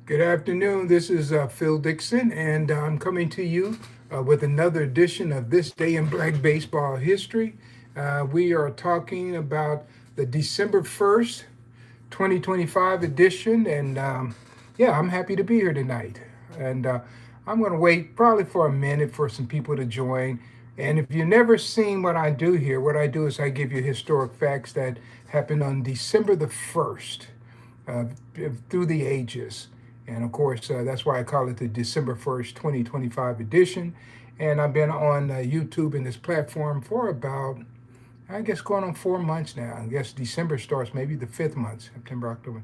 Good afternoon. This is Phil Dixon, and I'm coming to you with another edition of This Day in Black Baseball History. We are talking about the December 1st, 2025 edition, and yeah, I'm happy to be here tonight. And I'm going to wait probably for a minute for some people to join. And if you've never seen what I do here, what I do is I give you historic facts that happened on December the 1st uh, through the ages. And of course, that's why I call it the December 1st, 2025 edition. And I've been on YouTube in this platform for about, I guess, going on 4 months now. I guess December starts maybe the fifth month, September, October.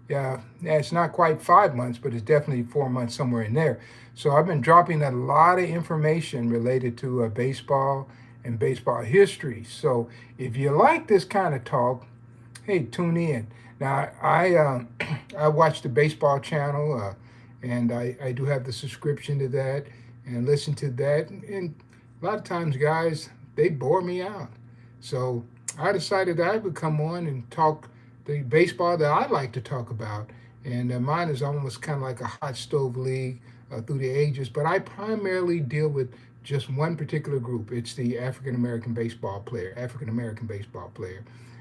Yeah, it's not quite 5 months, but it's definitely 4 months somewhere in there. So I've been dropping a lot of information related to baseball and baseball history. So if you like this kind of talk, hey, tune in. Now, I watch the baseball channel, and I do have the subscription to that and listen to that. And a lot of times, guys, they bore me out. So I decided that I would come on and talk the baseball that I like to talk about. And mine is almost kind of like a hot stove league through the ages, but I primarily deal with just one particular group. It's the African American baseball player,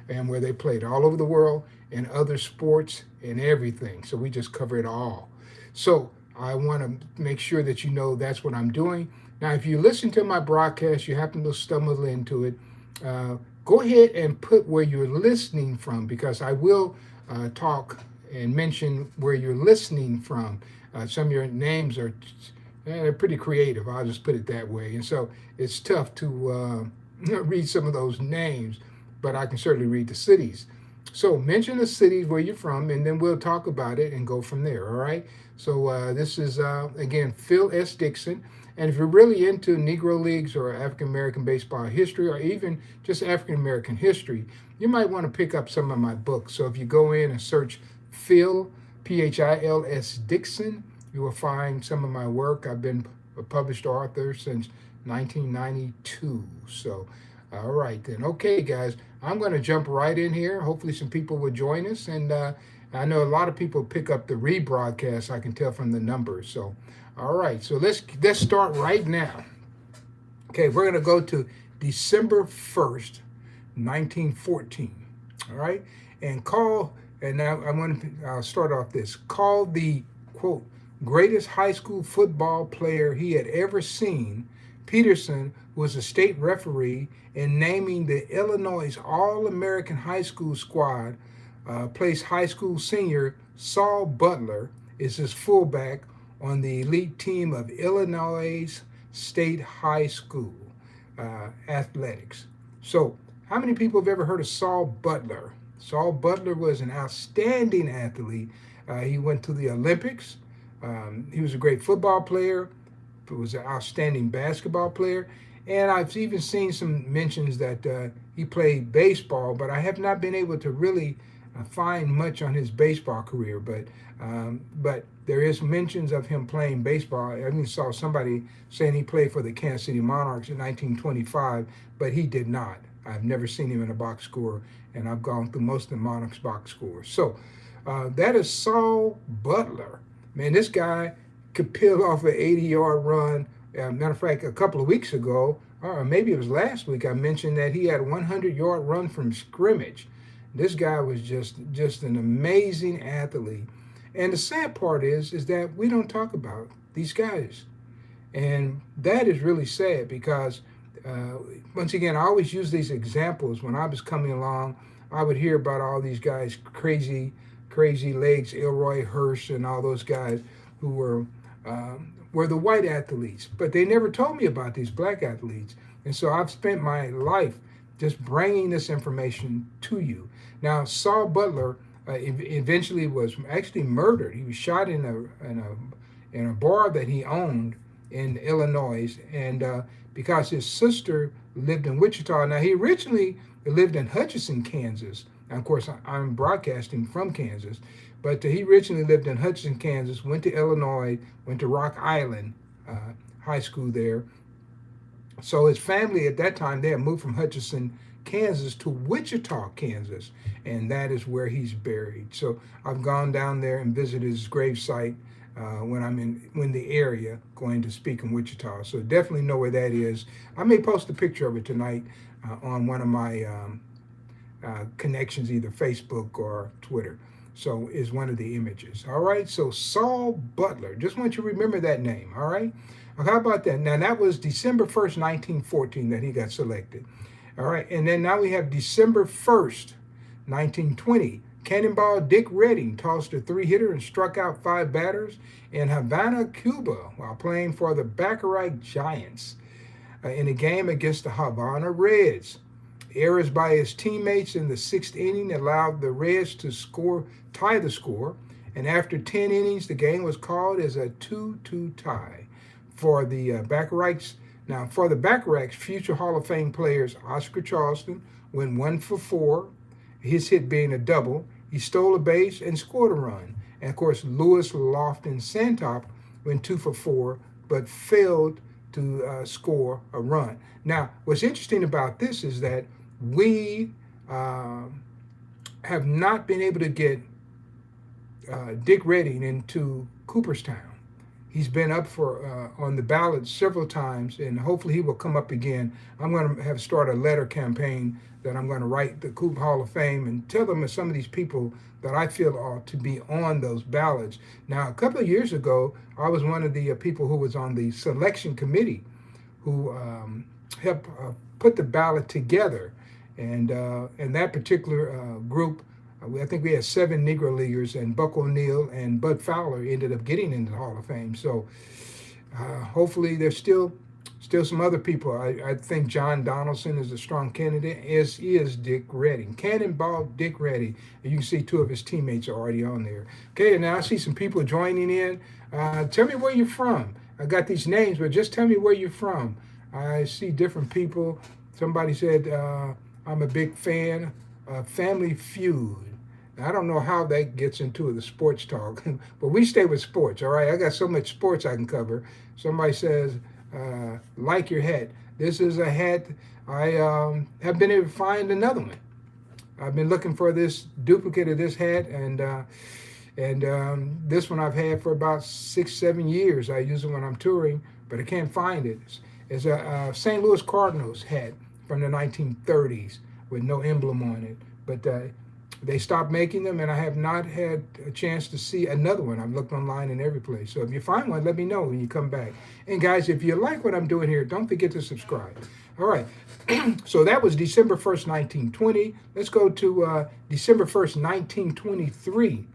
and where they played all over the world in other sports and everything. So we just cover it all. So I want to make sure that you know that's what I'm doing. Now, if you listen to my broadcast, you happen to stumble into it, go ahead and put where you're listening from, because I will talk and mention where you're listening from. Some of your names are they're pretty creative. I'll just put it that way. And so it's tough to read some of those names, but I can certainly read the cities. So mention the cities where you're from, and then we'll talk about it and go from there. All right. So this is again Phil S. Dixon, and if you're really into Negro Leagues or African American baseball history, or even just African American history, you might want to pick up some of my books. So if you go in and search Phil Phils Dixon, you will find some of my work. I've been a published author since 1992. So all right, then. Okay, guys, I'm going to jump right in here. Hopefully, some people will join us. And I know a lot of people pick up the rebroadcast, I can tell from the numbers. So, all right, so let's start right now. Okay, we're going to go to December 1st, 1914. All right, and now I'll start off this. Called the, quote, greatest high school football player he had ever seen, Peterson was a state referee in naming the Illinois All-American High School squad. Placed high school senior Saul Butler is his fullback on the elite team of Illinois State High School athletics. So, how many people have ever heard of Saul Butler? Saul Butler was an outstanding athlete. He went to the Olympics. He was a great football player. He was an outstanding basketball player. And I've even seen some mentions that he played baseball, but I have not been able to really find much on his baseball career. But there is mentions of him playing baseball. I even saw somebody saying he played for the Kansas City Monarchs in 1925, but he did not. I've never seen him in a box score, and I've gone through most of the Monarchs box scores. So that is Saul Butler. Man, this guy could peel off an 80-yard run. Matter of fact, a couple of weeks ago, or maybe it was last week, I mentioned that he had a 100-yard run from scrimmage. This guy was just an amazing athlete. And the sad part is that we don't talk about these guys. And that is really sad because, once again, I always use these examples. When I was coming along, I would hear about all these guys, crazy legs, Elroy Hurst and all those guys who were the white athletes, but they never told me about these black athletes. And so I've spent my life just bringing this information to you. Now, Saul Butler eventually was actually murdered. He was shot in a bar that he owned in Illinois, and because his sister lived in Wichita. Now, he originally lived in Hutchinson, Kansas. And of course, I'm broadcasting from Kansas. But he originally lived in Hutchinson, Kansas, went to Illinois, went to Rock Island High School there. So his family at that time, they had moved from Hutchinson, Kansas to Wichita, Kansas. and that is where he's buried. So I've gone down there and visited his gravesite when I'm in the area going to speak in Wichita. So definitely know where that is. I may post a picture of it tonight on one of my connections, either Facebook or Twitter. So is one of the images. All right. So Saul Butler. Just want you to remember that name. All right. How about that? Now that was December 1st, 1914 that he got selected. All right. And then now we have December 1st, 1920. Cannonball Dick Redding tossed a three-hitter and struck out 5 batters in Havana, Cuba, while playing for the Baccarat Giants in a game against the Havana Reds. Errors by his teammates in the 6th inning allowed the Reds to tie the score, and after 10 innings, the game was called as a 2-2 tie for the Baccarats. Now, for the Baccarats, future Hall of Fame players Oscar Charleston went 1 for 4, his hit being a double. He stole a base and scored a run. And of course, Louis Lofton Santop went 2 for 4, but failed to score a run. Now, what's interesting about this is that we have not been able to get Dick Redding into Cooperstown. He's been up for on the ballot several times, and hopefully he will come up again. I'm going to have start a letter campaign that I'm going to write the Coop Hall of Fame and tell them some of these people that I feel ought to be on those ballots. Now, a couple of years ago, I was one of the people who was on the selection committee who helped put the ballot together. And that particular group, I think we had 7 Negro Leaguers, and Buck O'Neill and Bud Fowler ended up getting into the Hall of Fame. So hopefully there's still some other people. I think John Donaldson is a strong candidate, as is Dick Redding. Cannonball Dick Redding. And you can see 2 of his teammates are already on there. Okay, and now I see some people joining in. Tell me where you're from. I got these names, but just tell me where you're from. I see different people. Somebody said, I'm a big fan of Family Feud. I don't know how that gets into the sports talk, but we stay with sports, all right? I got so much sports I can cover. Somebody says, like your hat. This is a hat. I have been able to find another one. I've been looking for this duplicate of this hat, and this one I've had for about 6-7 years. I use it when I'm touring, but I can't find it. It's a St. Louis Cardinals hat from the 1930s with no emblem on it. But they stopped making them, and I have not had a chance to see another one. I've looked online and every place. So if you find one, let me know when you come back. And guys, if you like what I'm doing here, don't forget to subscribe. All right. So that was December 1st, 1920. Let's go to December 1st, 1923.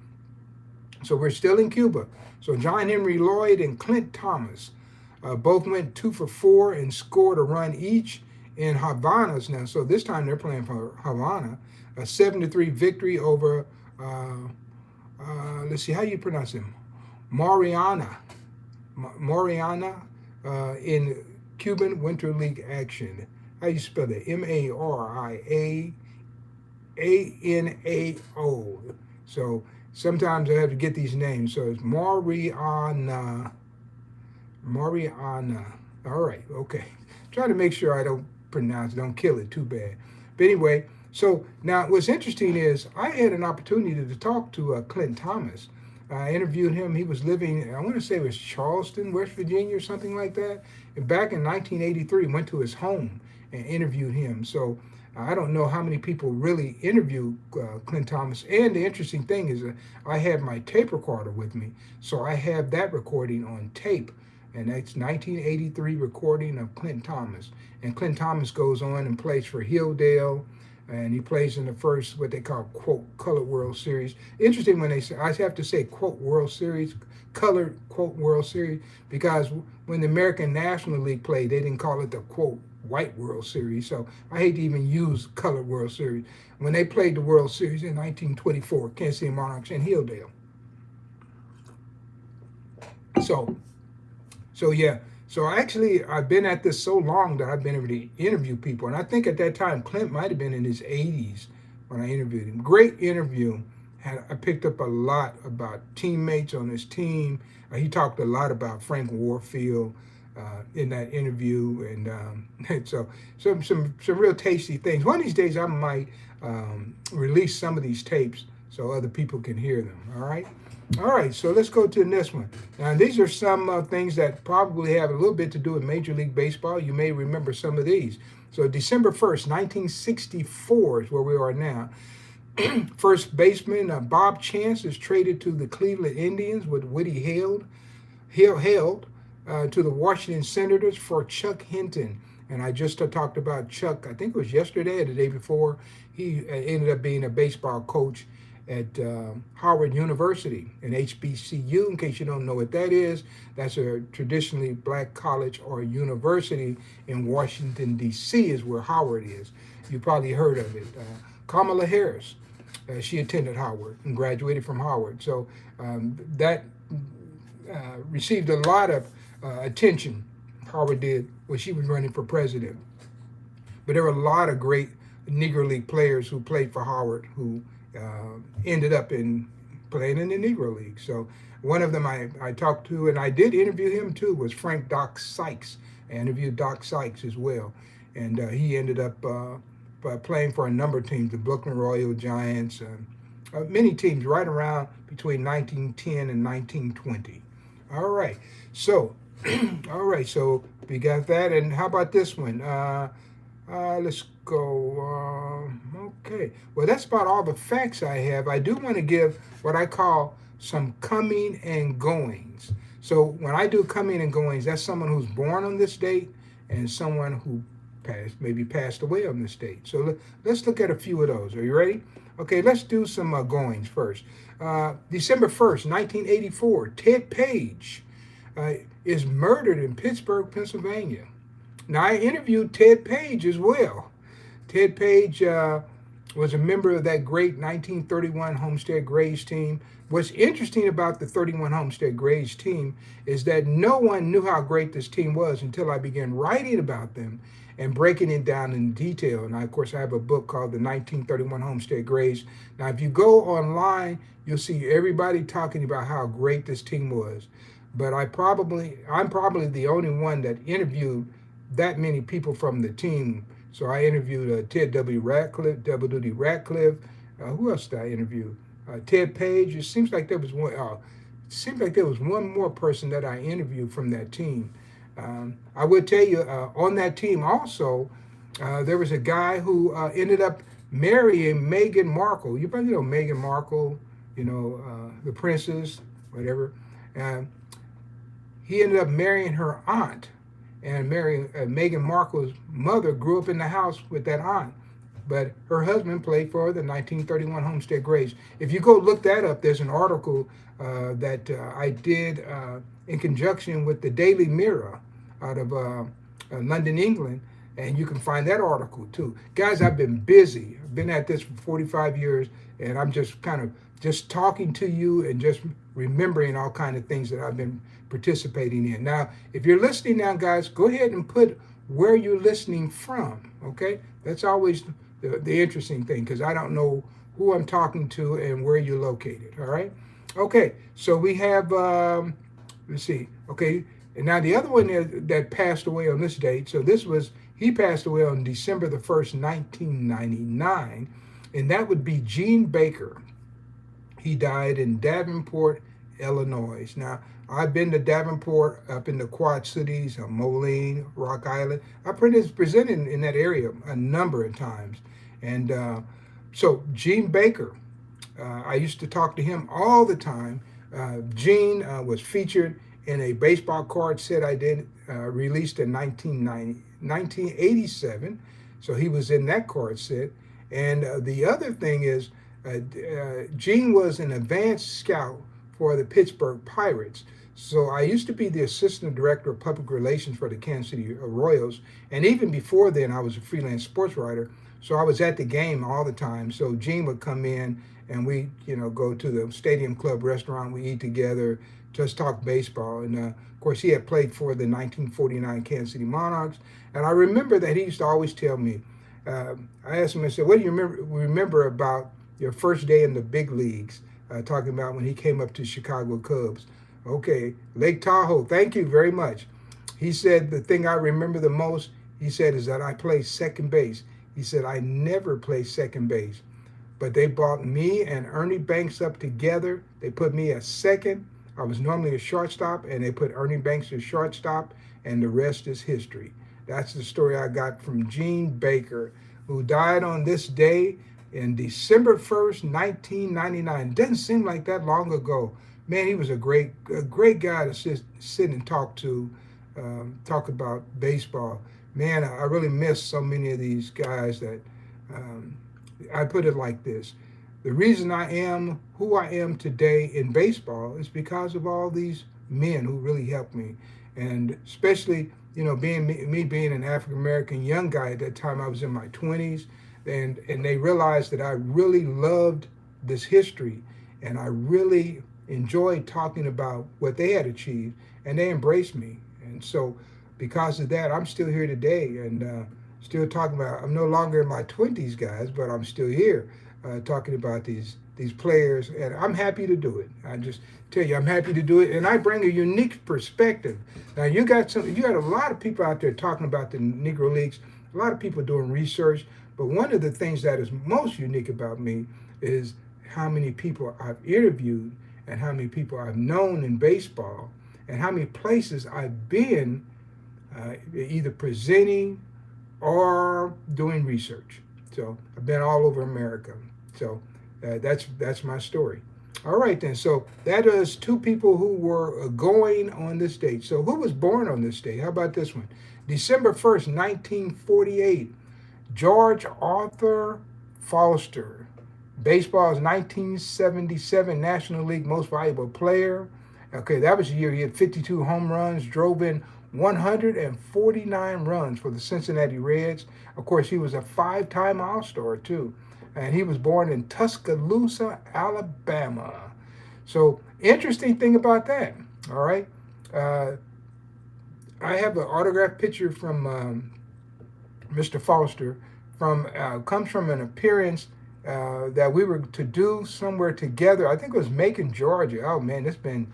So we're still in Cuba. So John Henry Lloyd and Clint Thomas both went 2 for 4 and scored a run each in Havana's now. So this time they're playing for Havana. A 7-3 victory over, let's see, how you pronounce him? Mariana in Cuban Winter League action. How you spell that? Marianao. So sometimes I have to get these names. So it's Mariana. All right, okay. Trying to make sure I don't kill it too bad. But anyway, so now what's interesting is I had an opportunity to talk to Clint Thomas. I interviewed him. He was living, I want to say it was Charleston, West Virginia or something like that. And back in 1983, went to his home and interviewed him. So I don't know how many people really interview Clint Thomas. And the interesting thing is I had my tape recorder with me. So I have that recording on tape. And that's 1983 recording of Clint Thomas. And Clint Thomas goes on and plays for Hilldale. And he plays in the first, what they call, quote, Colored World Series. Interesting when they say, I have to say, quote, World Series, Colored, quote, World Series, because when the American National League played, they didn't call it the, quote, White World Series. So I hate to even use Colored World Series. When they played the World Series in 1924, Kansas City Monarchs and Hilldale. So yeah. So actually, I've been at this so long that I've been able to interview people. And I think at that time, Clint might have been in his 80s when I interviewed him. Great interview. I picked up a lot about teammates on his team. He talked a lot about Frank Warfield, in that interview, and, and so some real tasty things. One of these days, I might release some of these tapes so other people can hear them. All right. So let's go to this one. Now, these are some things that probably have a little bit to do with Major League Baseball. You may remember some of these. So December 1st, 1964 is where we are now. First baseman Bob Chance is traded to the Cleveland Indians with Woody Held to the Washington Senators for Chuck Hinton. And I just talked about Chuck, I think it was yesterday or the day before. He ended up being a baseball coach at Howard University, an HBCU. In case you don't know what that is, that's a traditionally black college or university in Washington, D.C. is where Howard is. You probably heard of it. Kamala Harris, she attended Howard and graduated from Howard. So that received a lot of attention, Howard did, when she was running for president. But there were a lot of great Negro League players who played for Howard who ended up playing in the Negro League. So one of them I talked to, and I did interview him too, was Frank Doc Sykes. I interviewed Doc Sykes as well. And he ended up playing for a number of teams, the Brooklyn Royal Giants, many teams right around between 1910 and 1920. All right. So, so we got that. And how about this one? Let's go. Okay. Well, that's about all the facts I have. I do want to give what I call some coming and goings. So when I do coming and goings, that's someone who's born on this date and someone who maybe passed away on this date. So let's look at a few of those. Are you ready? Okay, let's do some goings first. December 1st, 1984, Ted Page is murdered in Pittsburgh, Pennsylvania. Now, I interviewed Ted Page as well. Ted Page was a member of that great 1931 Homestead Grays team. What's interesting about the 31 Homestead Grays team is that no one knew how great this team was until I began writing about them and breaking it down in detail. And of course, I have a book called The 1931 Homestead Grays. Now, if you go online, you'll see everybody talking about how great this team was. But I'm probably the only one that interviewed that many people from the team. So I interviewed Ted W. D. Ratcliffe. Who else did I interview? Ted Page. It seems like there was one. One more person that I interviewed from that team. I would tell you on that team also, there was a guy who ended up marrying Meghan Markle. You probably know Meghan Markle, the princess, whatever. He ended up marrying her aunt, and Meghan Markle's mother grew up in the house with that aunt. But her husband played for the 1931 Homestead Grays. If you go look that up, there's an article that I did in conjunction with the Daily Mirror out of London, England, and you can find that article too. Guys, I've been busy. I've been at this for 45 years, and I'm just kind of just talking to you and just remembering all kind of things that I've been participating in. Now, if you're listening now, guys, go ahead and put where you're listening from, okay? That's always the interesting thing, because I don't know who I'm talking to and where you're located, all right? Okay, so we have, let's see, okay, and now the other one that passed away on this date, so he passed away on December the 1st, 1999, and that would be Gene Baker. He died in Davenport, Illinois. Now, I've been to Davenport, up in the Quad Cities, Moline, Rock Island. I presented in that area a number of times. And so Gene Baker, I used to talk to him all the time. Gene was featured in a baseball card set I did, released in 1987. So he was in that card set. And the other thing is, Gene was an advanced scout for the Pittsburgh Pirates. So I used to be the assistant director of public relations for the Kansas City Royals. And even before then, I was a freelance sports writer. So I was at the game all the time. So Gene would come in and we, go to the Stadium Club restaurant. We eat together, just talk baseball. And of course, he had played for the 1949 Kansas City Monarchs. And I remember that he used to always tell me, I asked him, I said, what do you remember about your first day in the big leagues? Talking about when he came up to Chicago Cubs. Okay, Lake Tahoe, thank you very much. He said the thing I remember the most, he said, is that I play second base. He said, I never play second base. But they brought me and Ernie Banks up together. They put me at second. I was normally a shortstop, and they put Ernie Banks as shortstop, and the rest is history. That's the story I got from Gene Baker, who died on this day in December 1st, 1999. It doesn't seem like that long ago. Man, he was a great guy to sit and talk to, talk about baseball. Man, I really miss so many of these guys that I put it like this. The reason I am who I am today in baseball is because of all these men who really helped me. And especially, being me being an African American young guy at that time, I was in my 20s, and they realized that I really loved this history, and I really enjoyed talking about what they had achieved, and they embraced me. And so because of that, I'm still here today, and still talking about. I'm no longer in my 20s, guys, but I'm still here talking about these players, and I'm happy to do it. I just tell you, I'm happy to do it, and I bring a unique perspective. Now, you got a lot of people out there talking about the Negro Leagues, a lot of people doing research, but one of the things that is most unique about me is how many people I've interviewed and how many people I've known in baseball and how many places I've been either presenting or doing research. So I've been all over America. So that's my story. All right then. So that is two people who were going on this date. So who was born on this date? How about this one? December 1st, 1948. George Arthur Foster. Baseball's 1977 National League Most Valuable Player. Okay, that was the year he had 52 home runs, drove in 149 runs for the Cincinnati Reds. Of course, he was a 5-time All-Star, too. And he was born in Tuscaloosa, Alabama. So, interesting thing about that, all right? I have an autographed picture from Mr. Foster. Comes from an appearance that we were to do somewhere together. I think it was Macon, Georgia. Oh, man, this been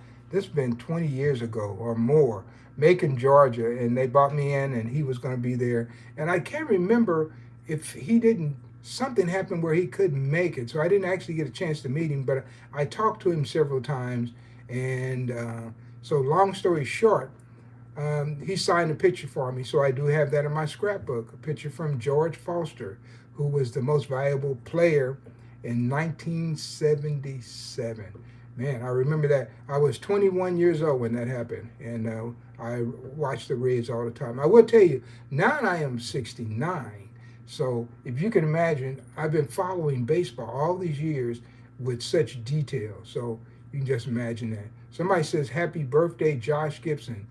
20 years ago or more. Macon, Georgia, and they brought me in, and he was going to be there. And I can't remember if something happened where he couldn't make it, so I didn't actually get a chance to meet him, but I talked to him several times, and so long story short, he signed a picture for me, so I do have that in my scrapbook, a picture from George Foster, who was the most valuable player in 1977. Man, I remember that. I was 21 years old when that happened, and I watched the Reds all the time. I will tell you, now I am 69, so if you can imagine, I've been following baseball all these years with such detail, so you can just imagine that. Somebody says, happy birthday, Josh Gibson.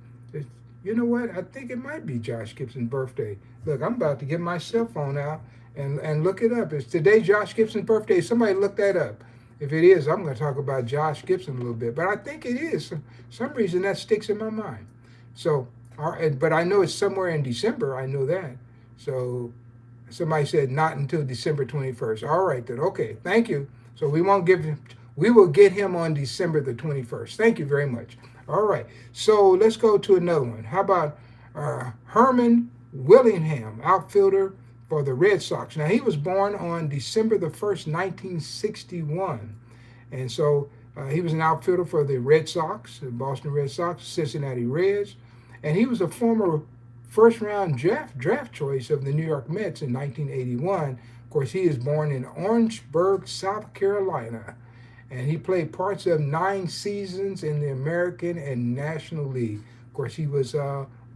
You know what? I think it might be Josh Gibson's birthday. Look, I'm about to get my cell phone out and look it up. Is today Josh Gibson's birthday? Somebody look that up. If it is, I'm going to talk about Josh Gibson a little bit. But I think it is. For some reason, that sticks in my mind. So, but I know it's somewhere in December. I know that. So somebody said not until December 21st. All right, then. Okay, thank you. So we will get him on December the 21st. Thank you very much. All right, so let's go to another one. How about Herman Willingham, outfielder for the Red Sox? Now, he was born on December the 1st, 1961. And so he was an outfielder for the Red Sox, the Boston Red Sox, Cincinnati Reds. And he was a former first-round draft choice of the New York Mets in 1981. Of course, he is born in Orangeburg, South Carolina. And he played parts of 9 seasons in the American and National League. Of course, he was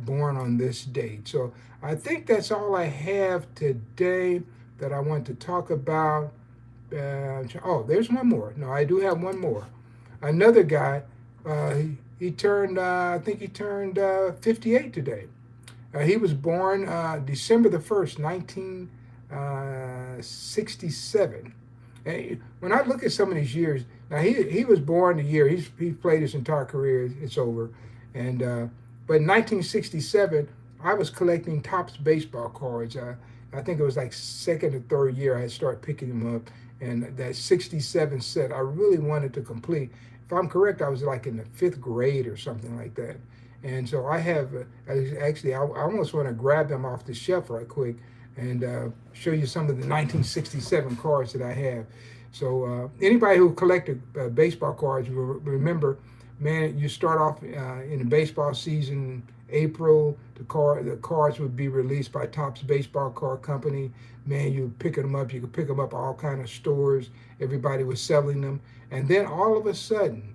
born on this date. So I think that's all I have today that I want to talk about. There's one more. No, I do have one more. Another guy, he turned 58 today. He was born December the 1st, 1967. And when I look at some of these years, now he was born the year, he played his entire career, it's over. And but in 1967, I was collecting Topps baseball cards. I think it was like second or third year I had started picking them up. And that 67 set, I really wanted to complete. If I'm correct, I was like in the 5th grade or something like that. And so I have, actually, I almost want to grab them off the shelf right quick and show you some of the 1967 cards that I have. So anybody who collected baseball cards will remember, man, you start off in the baseball season, April, the cards would be released by Topps Baseball Card Company. Man, you pick them up. You could pick them up all kind of stores. Everybody was selling them. And then all of a sudden,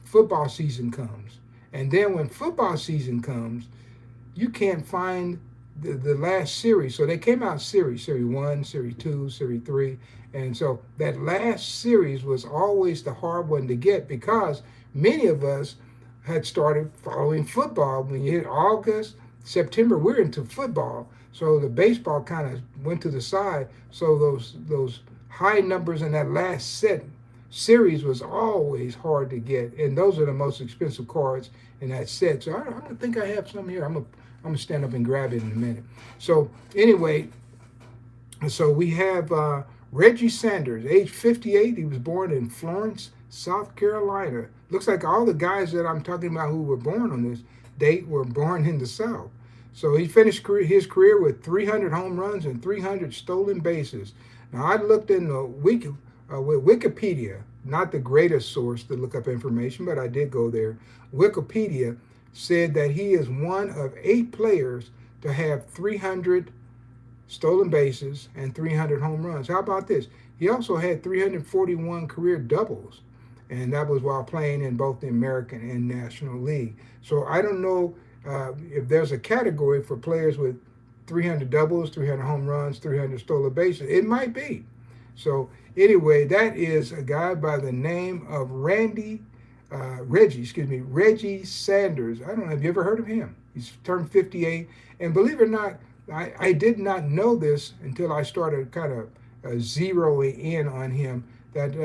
football season comes. And then when football season comes, you can't find the last series. So they came out series 1, series 2, series 3. And so that last series was always the hard one to get because many of us had started following football. When you hit August, September, we're into football. So the baseball kind of went to the side. So those high numbers in that last series was always hard to get. And those are the most expensive cards in that set. So I think I have some here. I'm gonna stand up and grab it in a minute. So anyway, so we have Reggie Sanders, age 58. He was born in Florence, South Carolina. Looks like all the guys that I'm talking about who were born on this date were born in the South. So he finished his career with 300 home runs and 300 stolen bases. Now I looked in the with Wikipedia, not the greatest source to look up information, but I did go there. Wikipedia said that he is one of 8 players to have 300 stolen bases and 300 home runs. How about this? He also had 341 career doubles, and that was while playing in both the American and National League. So I don't know if there's a category for players with 300 doubles, 300 home runs, 300 stolen bases. It might be. So anyway, that is a guy by the name of Reggie Sanders. I don't know, have you ever heard of him? He's turned 58. And believe it or not, I did not know this until I started kind of zeroing in on him, that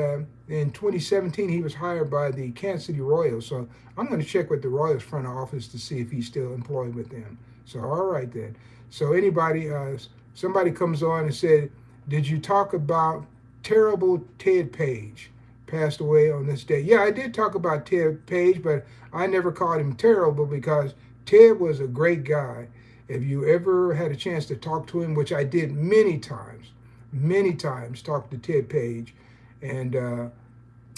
in 2017 he was hired by the Kansas City Royals. So I'm going to check with the Royals front office to see if he's still employed with them. So all right then. So somebody comes on and said, did you talk about terrible Ted Page? Passed away on this day. Yeah, I did talk about Ted Page, but I never called him terrible because Ted was a great guy. If you ever had a chance to talk to him, which I did many times, talk to Ted Page. And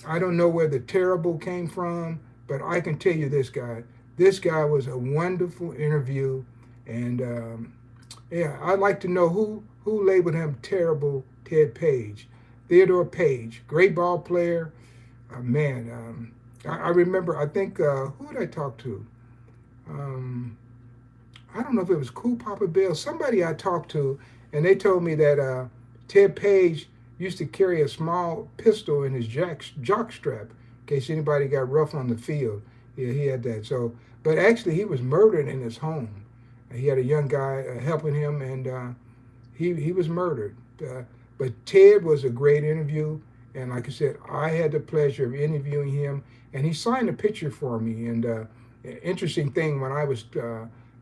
I don't know where the terrible came from, but I can tell you this guy. This guy was a wonderful interview. And yeah, I'd like to know who labeled him terrible Ted Page. Theodore Page, great ball player. I remember, I think, who did I talk to? I don't know if it was Cool Papa Bill, somebody I talked to, and they told me that Ted Page used to carry a small pistol in his jock strap in case anybody got rough on the field. Yeah, he had that. So, but actually he was murdered in his home. He had a young guy helping him, and he was murdered. But Ted was a great interview, and like I said, I had the pleasure of interviewing him, and he signed a picture for me. And interesting thing, when I was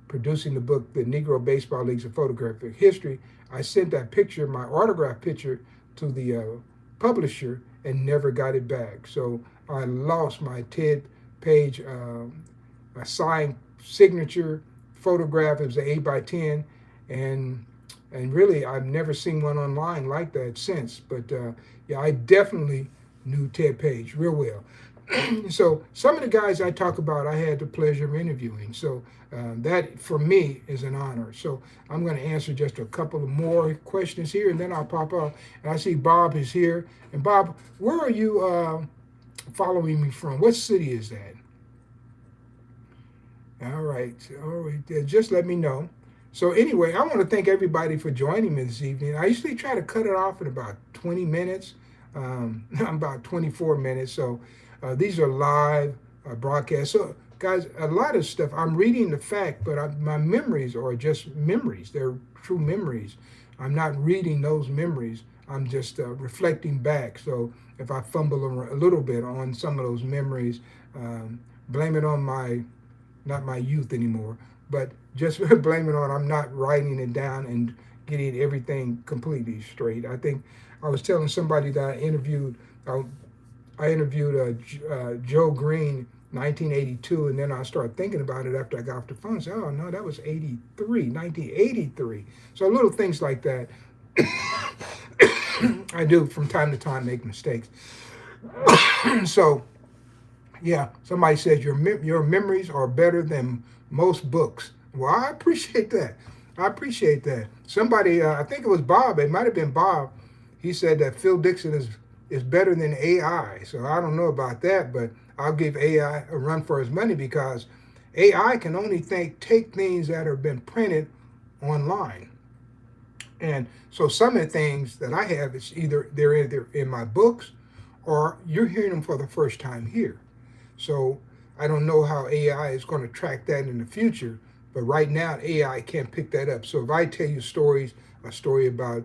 producing the book, The Negro Baseball Leagues of Photographic History, I sent that picture, my autograph picture, to the publisher and never got it back. So I lost my Ted Page signed signature photograph. It was an 8x10, and really I've never seen one online like that since. But yeah, I definitely knew Ted Page real well. So some of the guys I talk about, I had the pleasure of interviewing. So that for me is an honor. So I'm going to answer just a couple of more questions here, and then I'll pop up. And I see Bob is here. And Bob, where are you following me from? What city is that? All right. Just let me know. So anyway, I want to thank everybody for joining me this evening. I usually try to cut it off in about 20 minutes. I'm about 24 minutes. So these are live broadcasts. So guys, a lot of stuff, I'm reading the fact, but my memories are just memories. They're true memories. I'm not reading those memories. I'm just reflecting back. So if I fumble a little bit on some of those memories, blame it on not my youth anymore, but just blame it on I'm not writing it down and getting everything completely straight. I think I was telling somebody that I interviewed Joe Green 1982, and then I started thinking about it after I got off the phone. I said, oh no, that was 83, 1983. So little things like that. I do from time to time make mistakes. So yeah, somebody says your memories are better than most books. Well, I appreciate that. I appreciate that. Somebody, I think it was Bob. It might have been Bob. He said that Phil Dixon is better than AI. So I don't know about that, but I'll give AI a run for his money because AI can only take things that have been printed online. And so some of the things that I have, they're either in my books or you're hearing them for the first time here. So I don't know how AI is going to track that in the future, but right now AI can't pick that up. So if I tell you a story about,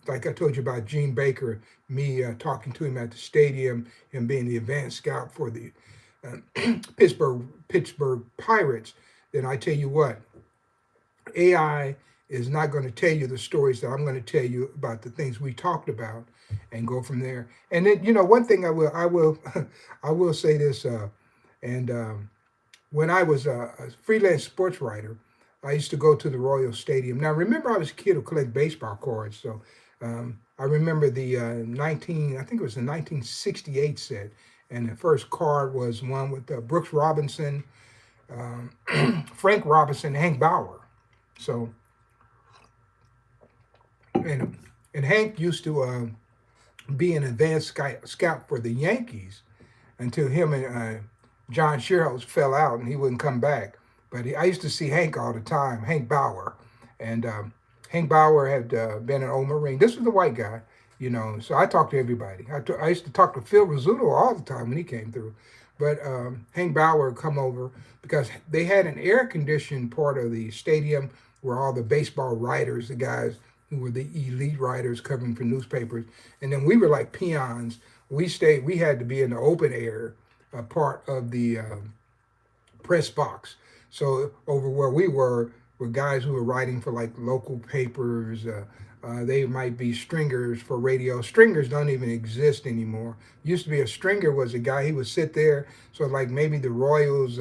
like I told you about Gene Baker, me talking to him at the stadium, him being the advanced scout for the Pittsburgh Pirates, then I tell you what, AI is not going to tell you the stories that I'm going to tell you about the things we talked about, and go from there. And then one thing I will I will say this. And When I was a freelance sports writer, I used to go to the Royal Stadium. Now remember, I was a kid who collected baseball cards, so I remember the 19 I think it was the 1968 set, and the first card was one with Brooks Robinson, um, Frank Robinson, Hank Bauer. So and and Hank used to be an advanced scout for the Yankees until him and John Sherrills fell out and he wouldn't come back. But I used to see Hank all the time, Hank Bauer, and Hank Bauer had been an old Marine. This was the white guy, So I talked to everybody. I used to talk to Phil Rizzuto all the time when he came through. But Hank Bauer would come over because they had an air conditioned part of the stadium where all the baseball writers, the guys who were the elite writers covering for newspapers, and then we were like peons. We had to be in the open air part of the press box. So over where we were guys who were writing for like local papers. They might be stringers for radio. Stringers don't even exist anymore. Used to be a stringer was a guy, he would sit there. So like maybe the Royals,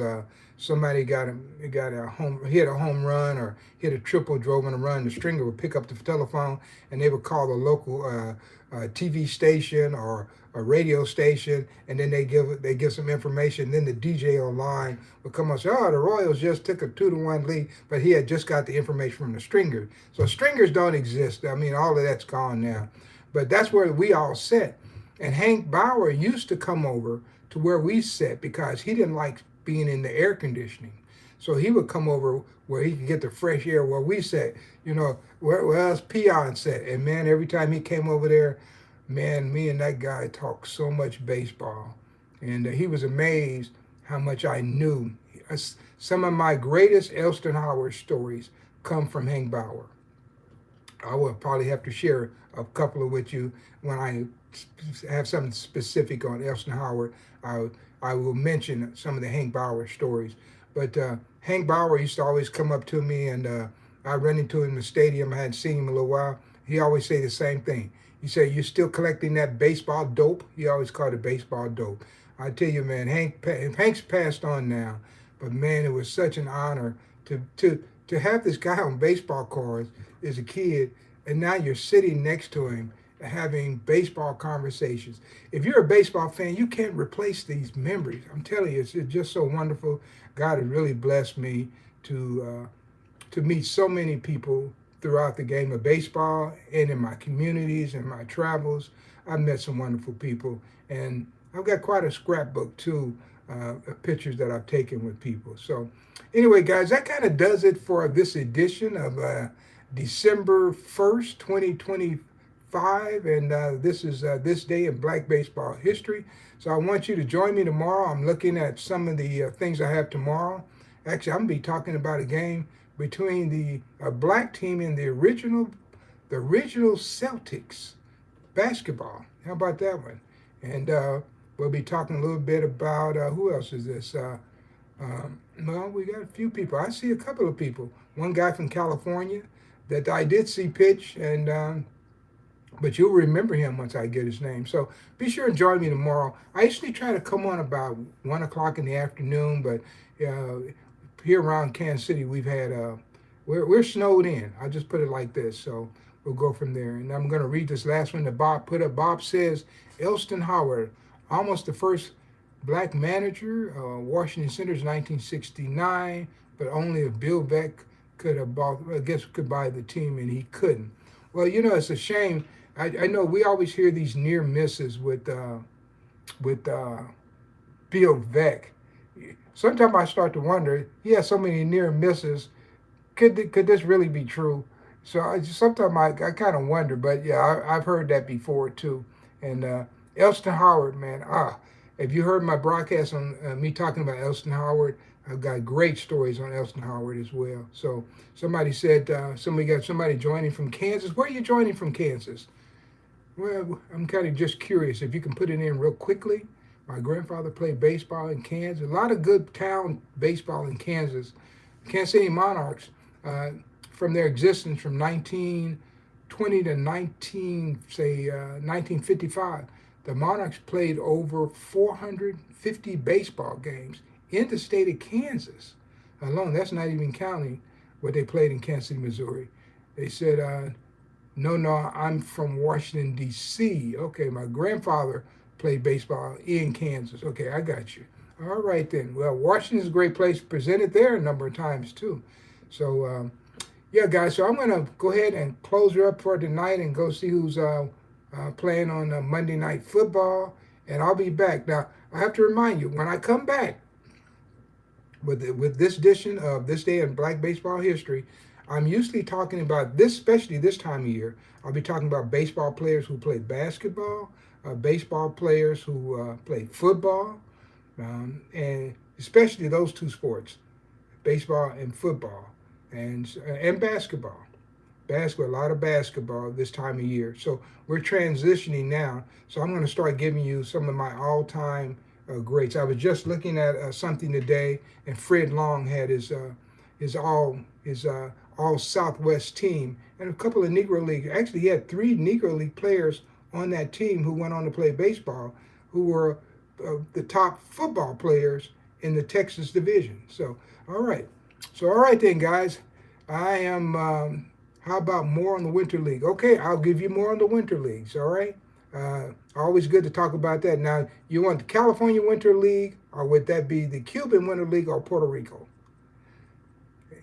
somebody hit a home run or hit a triple, drove in a run. The stringer would pick up the telephone and they would call the local TV station or a radio station, and then they give some information. Then the DJ online would come up and say, "Oh, the Royals just took a 2-1 lead," but he had just got the information from the stringer. So stringers don't exist. I mean, all of that's gone now. But that's where we all sat. And Hank Bauer used to come over to where we sat because he didn't like being in the air conditioning. So he would come over where he could get the fresh air where we sat, where us peons sat. And man, every time he came over there, man, me and that guy talked so much baseball. And he was amazed how much I knew. Some of my greatest Elston Howard stories come from Hank Bauer. I will probably have to share a couple of with you when I have something specific on Elston Howard. I will mention some of the Hank Bauer stories. But Hank Bauer used to always come up to me, and I ran into him in the stadium. I hadn't seen him in a little while. He always say the same thing. He said, "You still collecting that baseball dope?" He always called it baseball dope. I tell you, man, Hank's passed on now, but man, it was such an honor to have this guy on baseball cards as a kid, and now you're sitting next to him having baseball conversations. If you're a baseball fan, you can't replace these memories. I'm telling you, it's just so wonderful. God has really blessed me to meet so many people throughout the game of baseball and in my communities and my travels. I've met some wonderful people, and I've got quite a scrapbook too of pictures that I've taken with people. So anyway, guys, that kind of does it for this edition of December 1st, 2025. And this is this day in Black baseball history. So I want you to join me tomorrow. I'm looking at some of the things I have tomorrow. Actually, I'm going to be talking about a game between the black team and the original Celtics basketball. How about that one? And we'll be talking a little bit about who else is this? Well, we got a few people. I see a couple of people. One guy from California that I did see pitch, and but you'll remember him once I get his name. So be sure and join me tomorrow. I usually try to come on about 1 o'clock in the afternoon, but here around Kansas City, we've had we're snowed in. I'll just put it like this. So we'll go from there. And I'm going to read this last one that Bob put up. Bob says, Elston Howard, almost the first black manager, Washington Senators 1969, but only if Bill Beck could have bought, I guess, could buy the team, and he couldn't. Well, it's a shame. I know we always hear these near misses with Bill Beck. Sometimes I start to wonder, he has so many near misses. Could this really be true? So sometimes I kind of wonder, but yeah, I've heard that before too. And Elston Howard, man, if you heard my broadcast on me talking about Elston Howard, I've got great stories on Elston Howard as well. So somebody said somebody got somebody joining from Kansas. Where are you joining from, Kansas? Well, I'm kind of just curious if you can put it in real quickly. My grandfather played baseball in Kansas. A lot of good town baseball in Kansas. Kansas City Monarchs, from their existence from 1920 to 1955, the Monarchs played over 450 baseball games in the state of Kansas alone. That's not even counting what they played in Kansas City, Missouri. They said, no, I'm from Washington, D.C. Okay, my grandfather played baseball in Kansas. Okay, I got you. All right then. Well, Washington's a great place, presented there a number of times too. So, yeah, guys, so I'm going to go ahead and close her up for tonight and go see who's playing on Monday Night Football, and I'll be back. Now, I have to remind you, when I come back with this edition of This Day in Black Baseball History, I'm usually talking about this, especially this time of year, I'll be talking about baseball players who play basketball, baseball players who play football, and especially those two sports, baseball and football, and basketball. A lot of basketball this time of year. So we're transitioning now. So I'm going to start giving you some of my all-time greats. I was just looking at something today, and Fred Long had his all Southwest team and a couple of Negro League. Actually, he had 3 Negro League players on that team who went on to play baseball, who were the top football players in the Texas division. So, all right then, guys. I am. How about more on the Winter League? Okay, I'll give you more on the Winter Leagues. All right. Always good to talk about that. Now, you want the California Winter League, or would that be the Cuban Winter League or Puerto Rico?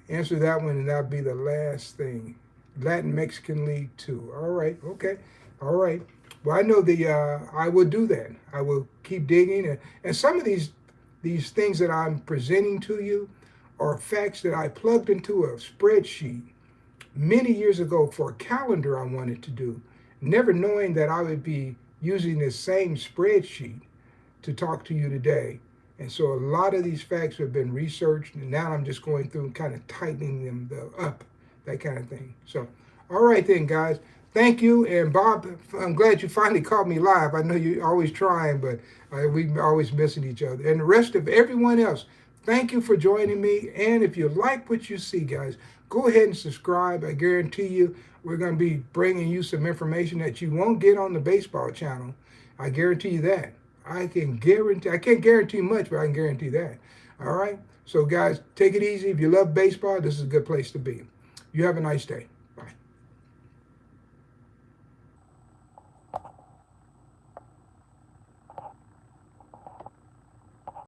Answer that one, and that'll be the last thing. Latin Mexican League too. All right. Okay. All right. Well, I know I will do that. I will keep digging, and some of these things that I'm presenting to you are facts that I plugged into a spreadsheet many years ago for a calendar I wanted to do, never knowing that I would be using this same spreadsheet to talk to you today. And so a lot of these facts have been researched, and now I'm just going through and kind of tightening them up, that kind of thing. So, all right then, guys. Thank you. And Bob, I'm glad you finally caught me live. I know you're always trying, but we're always missing each other. And the rest of everyone else, thank you for joining me. And if you like what you see, guys, go ahead and subscribe. I guarantee you we're going to be bringing you some information that you won't get on the baseball channel. I guarantee you that. I can't guarantee much, but I can guarantee that. All right? So, guys, take it easy. If you love baseball, this is a good place to be. You have a nice day.